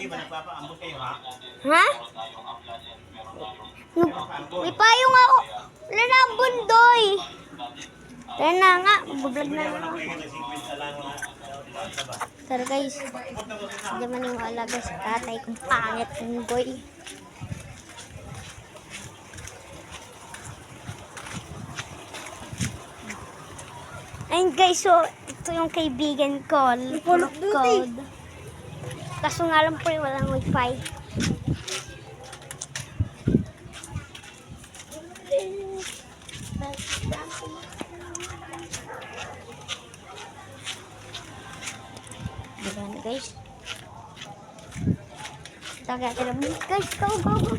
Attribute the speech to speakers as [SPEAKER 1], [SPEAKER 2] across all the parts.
[SPEAKER 1] kayo ba nagpapaambot kayo, ha?
[SPEAKER 2] Ha? May payong ako. Wala na ang bundoy. Kaya na nga, mag-vlog na lang ako. Tara guys, hindi maniwala guys sa tatay kung pangit ng boy. Ayun guys, so ito yung kaibigan ko, Code. Kaso nga lang po walang wifi. Diba guys? Taga guys, go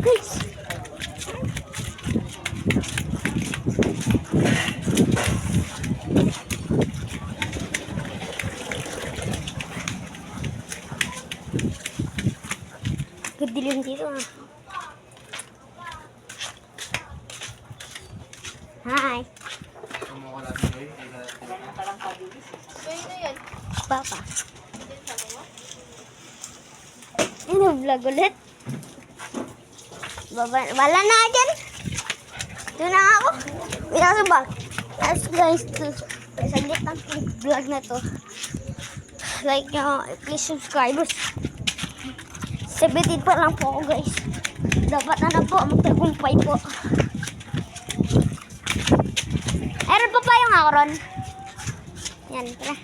[SPEAKER 2] guys. Dilim dito ah. Hi. Papa. Ano vlog ulit? Wala na dyan. Ito na ako. Pinasabag. Guys, saglit ang vlog na to. Like please subscribers. 17 pa lang po ako guys. Dapat na po magtagumpay po. Meron pa pa yung ako ron. Yan, tara.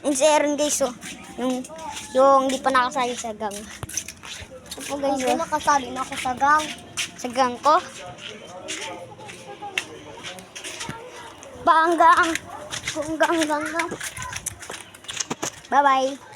[SPEAKER 2] Yung si Aaron guys oh. Yung di pa nakasali sa gang. Ito po guys oh.
[SPEAKER 3] Nakasali na ako sa gang.
[SPEAKER 2] Sa gang ko. Banggang. Bye bye.